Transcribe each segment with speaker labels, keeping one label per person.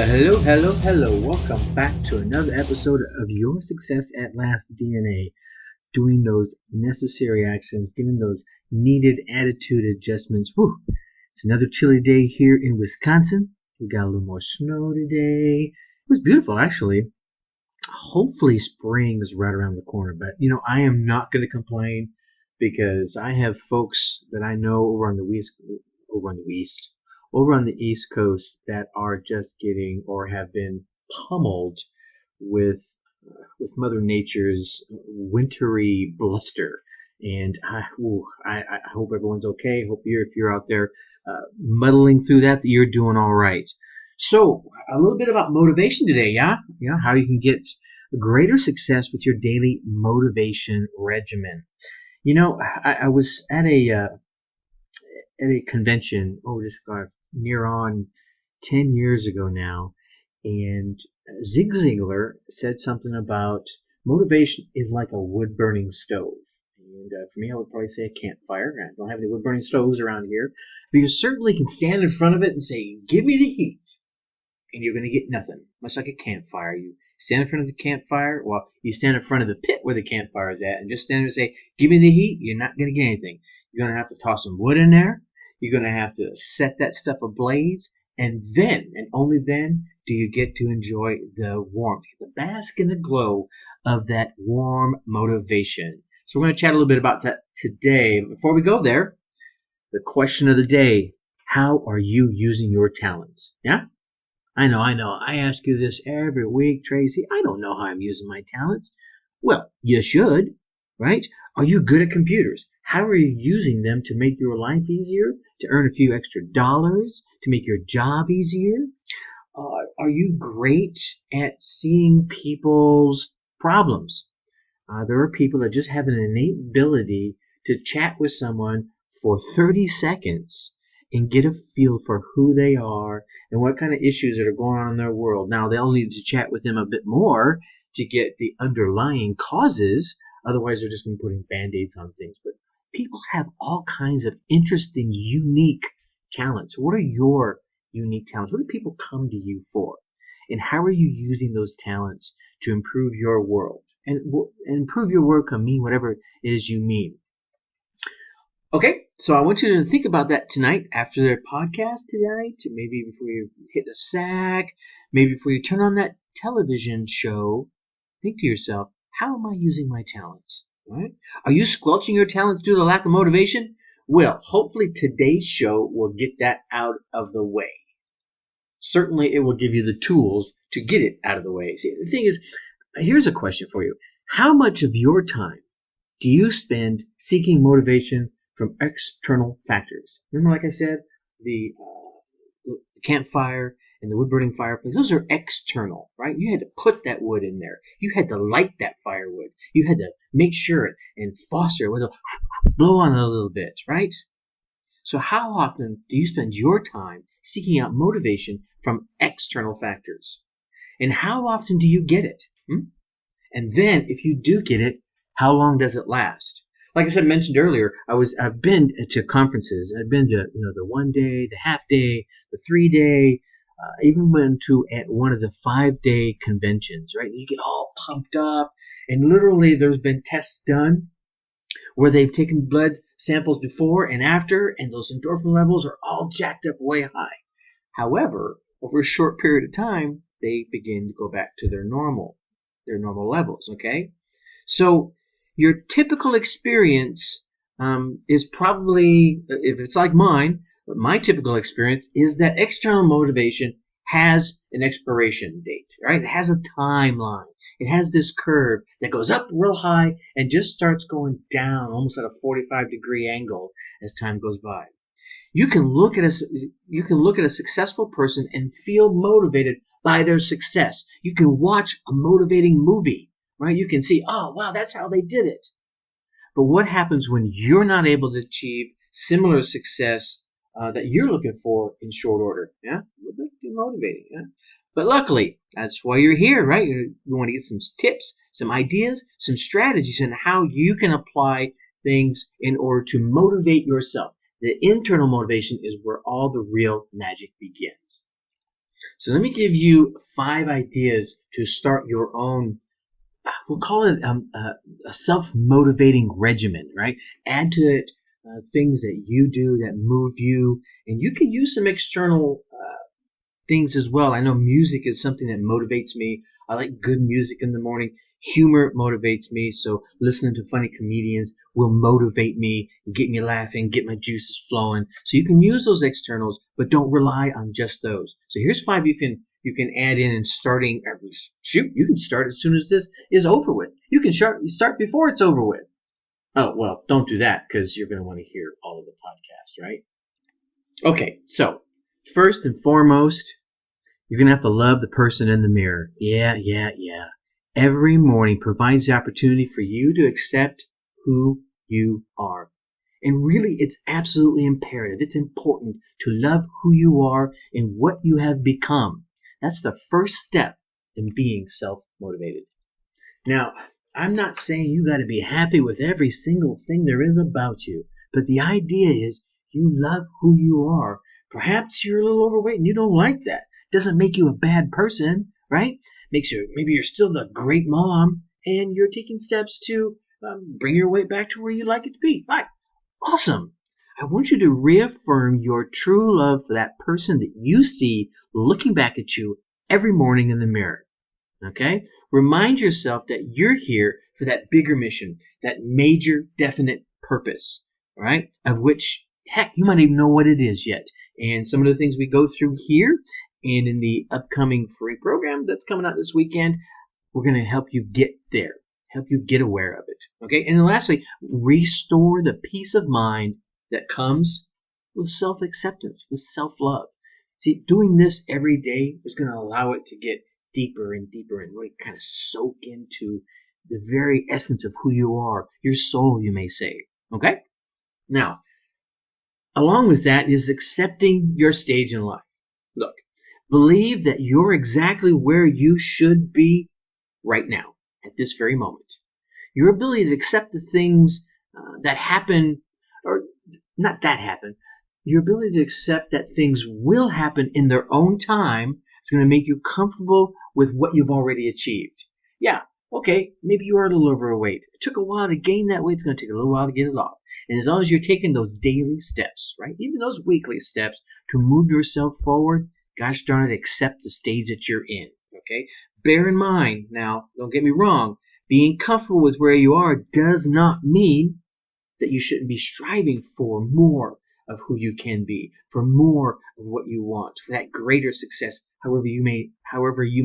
Speaker 1: Hello, hello, hello. Welcome back to another episode of Your Success at Last DNA. Doing those necessary actions, giving those needed attitude adjustments. Whew. It's another chilly day here in Wisconsin. We got a little more snow today. It was beautiful, actually. Hopefully spring is right around the corner, but I am not going to complain because I have folks that I know over on the East Coast that are just getting or have been pummeled with Mother Nature's wintry bluster. And I hope everyone's okay. Hope if you're out there muddling through that you're doing all right. So a little bit about motivation today, yeah? How you can get greater success with your daily motivation regimen. I was at a convention, just near on 10 years ago now, and Ziglar said something about motivation is like a wood-burning stove. And for me, I would probably say a campfire. I don't have any wood-burning stoves around here, but you certainly can stand in front of it and say, give me the heat, and you're going to get nothing, much like a campfire. You stand in front of the campfire, you stand in front of the pit where the campfire is at, and just stand there and say, give me the heat, you're not going to get anything. You're going to have to toss some wood in there. You're going to have to set that stuff ablaze, and then, and only then, do you get to enjoy the warmth, the bask in the glow of that warm motivation. So we're going to chat a little bit about that today. Before we go there, the question of the day, how are you using your talents? Yeah? I know. I ask you this every week, Tracy. I don't know how I'm using my talents. Well, you should, right? Are you good at computers? How are you using them to make your life easier, to earn a few extra dollars, to make your job easier? Are you great at seeing people's problems? There are people that just have an innate ability to chat with someone for 30 seconds and get a feel for who they are and what kind of issues that are going on in their world. Now, they'll need to chat with them a bit more to get the underlying causes. Otherwise, they're just going to be putting Band-Aids on things. But people have all kinds of interesting, unique talents. What are your unique talents? What do people come to you for? And how are you using those talents to improve your world? And improve your world can mean whatever it is you mean. Okay, so I want you to think about that tonight after their podcast tonight, maybe before you hit the sack, maybe before you turn on that television show. Think to yourself, how am I using my talents? Right? Are you squelching your talents due to lack of motivation? Well, hopefully today's show will get that out of the way. Certainly it will give you the tools to get it out of the way. See, the thing is, here's a question for you. How much of your time do you spend seeking motivation from external factors? Remember, like I said, the campfire and the wood-burning fireplace, those are external, right? You had to put that wood in there. You had to light that firewood. You had to make sure and foster it with a blow on it a little bit, right? So how often do you spend your time seeking out motivation from external factors? And how often do you get it? And then, if you do get it, how long does it last? Like I mentioned earlier, I've been to conferences. I've been to the 1 day, the half day, the 3 day. Even went to at one of the 5-day conventions. Right, you get all pumped up, and literally there's been tests done where they've taken blood samples before and after, and those endorphin levels are all jacked up way high. However, over a short period of time, they begin to go back to their normal levels. Okay, so your typical experience is probably, if it's like mine, but my typical experience is that external motivation has an expiration date, right? It has a timeline. It has this curve that goes up real high and just starts going down almost at a 45-degree angle as time goes by. You can look at a successful person and feel motivated by their success. You can watch a motivating movie, right? You can see, oh, wow, that's how they did it. But what happens when you're not able to achieve similar success that you're looking for in short order? Yeah, a little bit demotivating. Yeah, but luckily, that's why you're here, right? You want to get some tips, some ideas, some strategies on how you can apply things in order to motivate yourself. The internal motivation is where all the real magic begins. So let me give you 5 ideas to start your own, we'll call it a self-motivating regimen, right? Add to it things that you do that move you, and you can use some external things as well. I know music is something that motivates me. I like good music in the morning. Humor motivates me, so listening to funny comedians will motivate me, get me laughing, get my juices flowing. So you can use those externals, but don't rely on just those. So here's 5 you can add in, and starting. Shoot, you can start as soon as this is over with. You can start before it's over with. Oh well, don't do that because you're going to want to hear all of the podcast, right? Okay, so first and foremost, you're going to have to love the person in the mirror. Yeah. Every morning provides the opportunity for you to accept who you are. And really, it's absolutely imperative. It's important to love who you are and what you have become. That's the first step in being self-motivated. Now, I'm not saying you got to be happy with every single thing there is about you, but the idea is you love who you are. Perhaps you're a little overweight and you don't like that. Doesn't make you a bad person, right? Makes you, maybe you're still the great mom and you're taking steps to bring your weight back to where you like it to be. Right. Awesome. I want you to reaffirm your true love for that person that you see looking back at you every morning in the mirror. Okay? Remind yourself that you're here for that bigger mission, that major definite purpose, all right? Of which, heck, you might even know what it is yet. And some of the things we go through here and in the upcoming free program that's coming out this weekend, we're going to help you get there, help you get aware of it. Okay? And then lastly, restore the peace of mind that comes with self-acceptance, with self-love. See, doing this every day is going to allow it to get deeper and deeper and really kind of soak into the very essence of who you are, your soul, you may say. Okay? Now, along with that is accepting your stage in life. Look, believe that you're exactly where you should be right now, at this very moment. Your ability to accept the things that happen, or not that happen, your ability to accept that things will happen in their own time is going to make you comfortable with what you've already achieved. Yeah, okay, maybe you are a little overweight. It took a while to gain that weight. It's going to take a little while to get it off. And as long as you're taking those daily steps, right, even those weekly steps to move yourself forward, gosh darn it, accept the stage that you're in, okay? Bear in mind, now, don't get me wrong, being comfortable with where you are does not mean that you shouldn't be striving for more of who you can be, for more of what you want, for that greater success, however you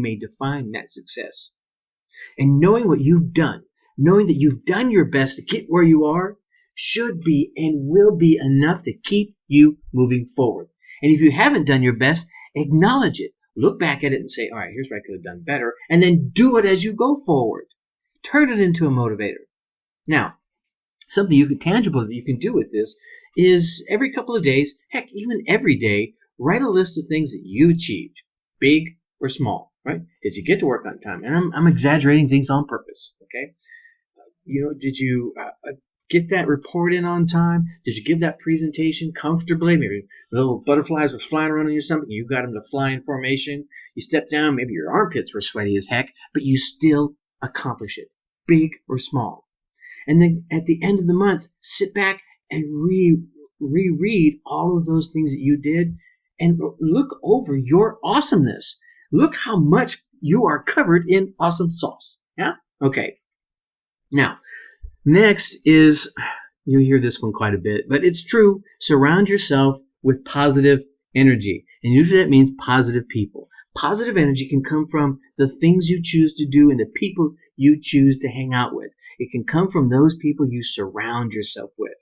Speaker 1: may define that success. And knowing what you've done, knowing that you've done your best to get where you are, should be and will be enough to keep you moving forward. And if you haven't done your best, acknowledge it. Look back at it and say, all right, here's what I could have done better, and then do it as you go forward. Turn it into a motivator. Now, something tangible that you can do with this is every couple of days, heck, even every day, write a list of things that you achieved, big or small, right? Did you get to work on time? And I'm exaggerating things on purpose, okay? Did you get that report in on time? Did you give that presentation comfortably? Maybe little butterflies were flying around on you or something. You got them to fly in formation. You stepped down. Maybe your armpits were sweaty as heck, but you still accomplish it, big or small. And then at the end of the month, sit back and reread all of those things that you did and look over your awesomeness. Look how much you are covered in awesome sauce. Yeah? Okay. Now, next is, you'll hear this one quite a bit, but it's true. Surround yourself with positive energy. And usually that means positive people. Positive energy can come from the things you choose to do and the people you choose to hang out with. It can come from those people you surround yourself with.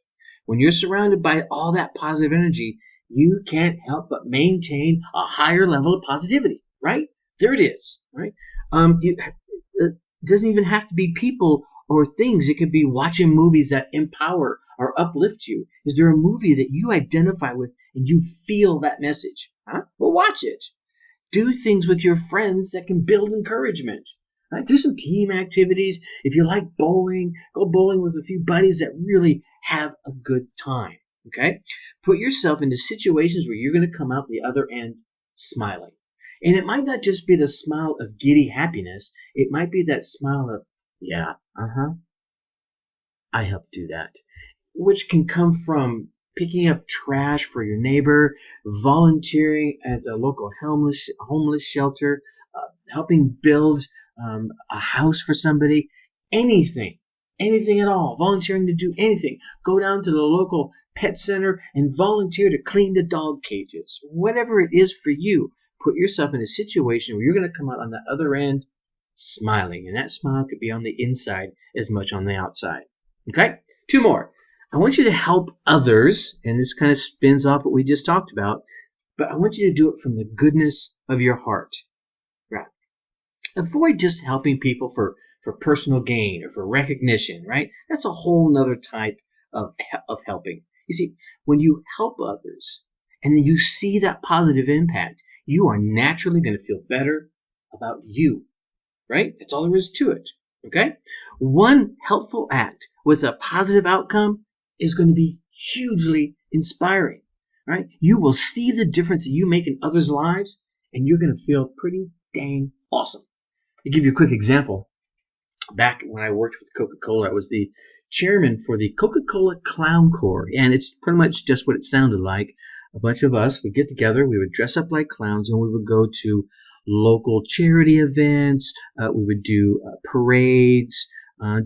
Speaker 1: When you're surrounded by all that positive energy, you can't help but maintain a higher level of positivity, right? There it is, right? It doesn't even have to be people or things. It could be watching movies that empower or uplift you. Is there a movie that you identify with and you feel that message? Huh? Well, watch it. Do things with your friends that can build encouragement. Right? Do some team activities. If you like bowling, go bowling with a few buddies that really have a good time. Okay? Put yourself into situations where you're going to come out the other end smiling. And it might not just be the smile of giddy happiness. It might be that smile of, yeah, I helped do that. Which can come from picking up trash for your neighbor, volunteering at the local homeless shelter, helping build a house for somebody, anything at all, volunteering to do anything. Go down to the local pet center and volunteer to clean the dog cages. Whatever it is for you, put yourself in a situation where you're going to come out on the other end smiling, and that smile could be on the inside as much on the outside. Okay? 2 more. I want you to help others, and this kind of spins off what we just talked about, but I want you to do it from the goodness of your heart. Right? Avoid just helping people for personal gain or for recognition, right? That's a whole nother type of helping. You see, when you help others and then you see that positive impact, you are naturally going to feel better about you, right? That's all there is to it, okay? One helpful act with a positive outcome is going to be hugely inspiring, right? You will see the difference that you make in others' lives, and you're going to feel pretty dang awesome. To give you a quick example, back when I worked with Coca-Cola, I was the chairman for the Coca-Cola Clown Corps, and it's pretty much just what it sounded like. A bunch of us would get together, we would dress up like clowns, and we would go to local charity events, we would do parades,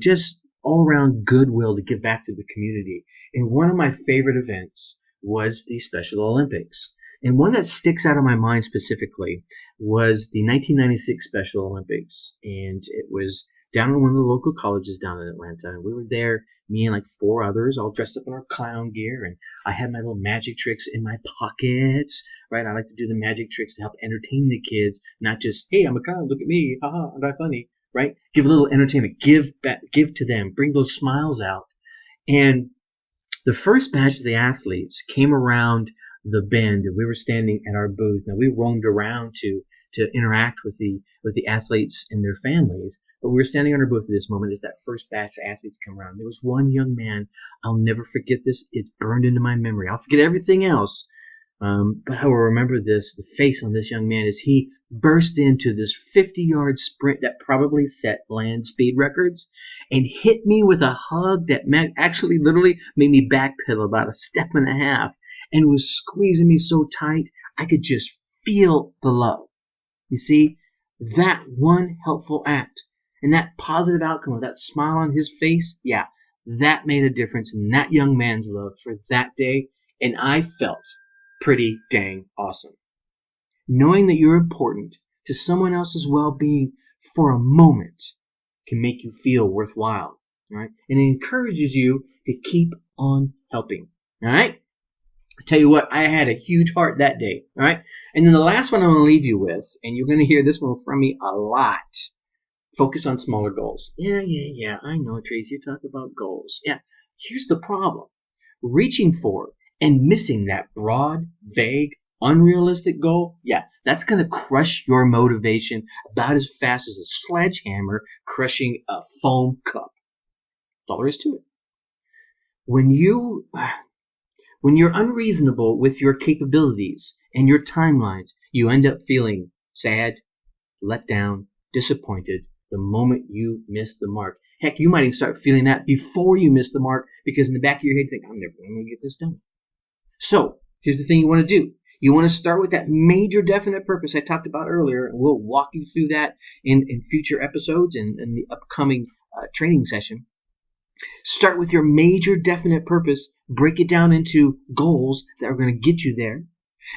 Speaker 1: just all around goodwill to give back to the community. And one of my favorite events was the Special Olympics. And one that sticks out of my mind specifically was the 1996 Special Olympics. And it was down in one of the local colleges down in Atlanta. And we were there, me and like 4 others, all dressed up in our clown gear. And I had my little magic tricks in my pockets, right? I like to do the magic tricks to help entertain the kids, not just, hey, I'm a clown, look at me, haha, aren't I funny, right? Give a little entertainment, give back, give to them, bring those smiles out. And the first batch of the athletes came around the bend, and we were standing at our booth. Now, we roamed around to interact with the athletes and their families, but we were standing on our booth at this moment as that first batch of athletes come around. There was one young man, I'll never forget this. It's burned into my memory. I'll forget everything else, but I will remember this, the face on this young man as he burst into this 50-yard sprint that probably set land speed records and hit me with a hug that actually literally made me backpedal about a step and a half and was squeezing me so tight I could just feel the love. You see, that one helpful act and that positive outcome of that smile on his face, yeah, that made a difference in that young man's love for that day, and I felt pretty dang awesome. Knowing that you're important to someone else's well-being for a moment can make you feel worthwhile, right? And it encourages you to keep on helping, all right? I tell you what, I had a huge heart that day, all right? And then the last one I'm going to leave you with, and you're going to hear this one from me a lot, focus on smaller goals. Yeah, I know, Tracy, you're talking about goals. Yeah, here's the problem. Reaching for and missing that broad, vague, unrealistic goal, yeah, that's going to crush your motivation about as fast as a sledgehammer crushing a foam cup. That's all there is to it. When you're unreasonable with your capabilities and your timelines, you end up feeling sad, let down, disappointed the moment you miss the mark. Heck, you might even start feeling that before you miss the mark because in the back of your head you think, I'm never going to get this done. So, here's the thing you want to do. You want to start with that major definite purpose I talked about earlier, and we'll walk you through that in future episodes and in the upcoming training session. Start with your major definite purpose, break it down into goals that are going to get you there,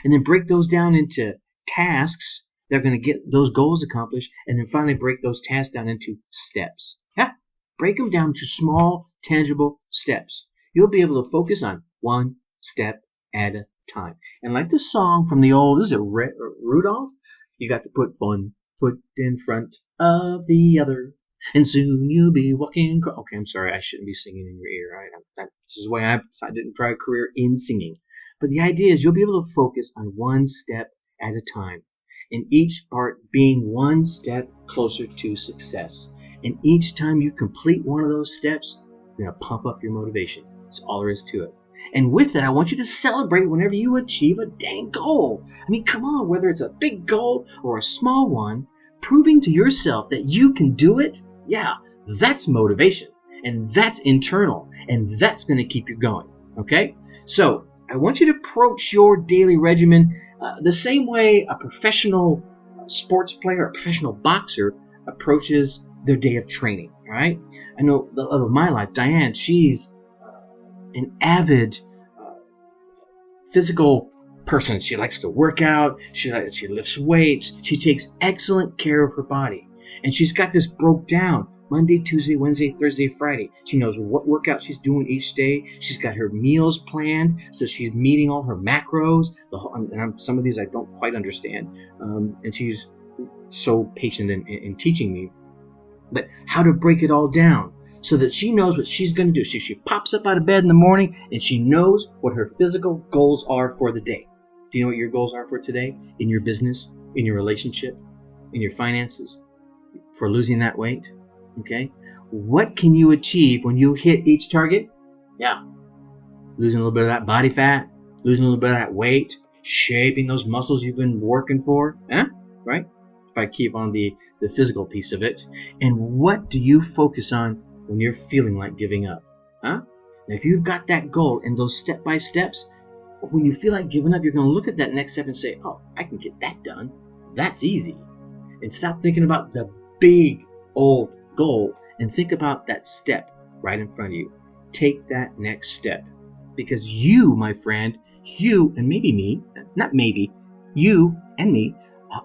Speaker 1: and then break those down into tasks that are going to get those goals accomplished, and then finally break those tasks down into steps. Yeah, break them down to small, tangible steps. You'll be able to focus on one step at a time. And like the song from the old, is it Rudolph? You got to put one foot in front of the other, and soon you'll be walking. Okay, I'm sorry, I shouldn't be singing in your ear. Right? This is why I didn't try a career in singing. But the idea is you'll be able to focus on one step at a time, and each part being one step closer to success. And each time you complete one of those steps, you're going to pump up your motivation. That's all there is to it. And with that, I want you to celebrate whenever you achieve a dang goal. I mean, come on, whether it's a big goal or a small one, proving to yourself that you can do it, yeah, that's motivation. And that's internal. And that's going to keep you going. Okay? So, I want you to approach your daily regimen the same way a professional sports player, a professional boxer approaches their day of training, right? I know the love of my life, Diane, she's an avid physical person. She likes to work out. She lifts weights. She takes excellent care of her body. And she's got this broke down. Monday, Tuesday, Wednesday, Thursday, Friday. She knows what workout she's doing each day. She's got her meals planned, so she's meeting all her macros. Some of these I don't quite understand. And she's so patient in teaching me. But how to break it all down so that she knows what she's going to do. She pops up out of bed in the morning and she knows what her physical goals are for the day. Do you know what your goals are for today? In your business, in your relationship, in your finances, for losing that weight? Okay? What can you achieve when you hit each target? Yeah. Losing a little bit of that body fat, losing a little bit of that weight, shaping those muscles you've been working for. Right? If I keep on the physical piece of it. And what do you focus on when you're feeling like giving up? And if you've got that goal and those step-by-steps, when you feel like giving up, you're going to look at that next step and say, oh, I can get that done. That's easy. And stop thinking about the big old goal and think about that step right in front of you. Take that next step. Because you, my friend, you and maybe me, not maybe, you and me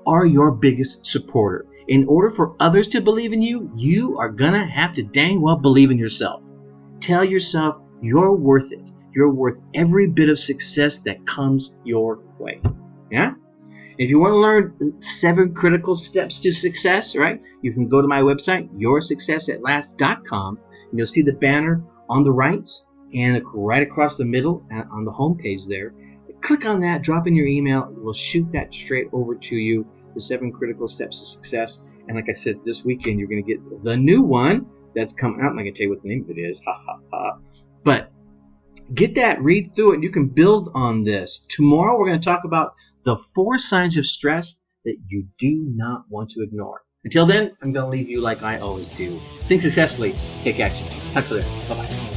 Speaker 1: are your biggest supporter. In order for others to believe in you, you are going to have to dang well believe in yourself. Tell yourself you're worth it. You're worth every bit of success that comes your way. Yeah? If you want to learn 7 critical steps to success, right, you can go to my website, yoursuccessatlast.com, and you'll see the banner on the right and right across the middle on the home page there. Click on that, drop in your email. We'll shoot that straight over to you, the 7 critical steps to success. And like I said, this weekend you're going to get the new one that's coming out. I'm not going to tell you what the name of it is. But get that, read through it, and you can build on this. Tomorrow we're going to talk about the 4 signs of stress that you do not want to ignore. Until then, I'm going to leave you like I always do. Think successfully, take action. Talk to you later. Bye-bye.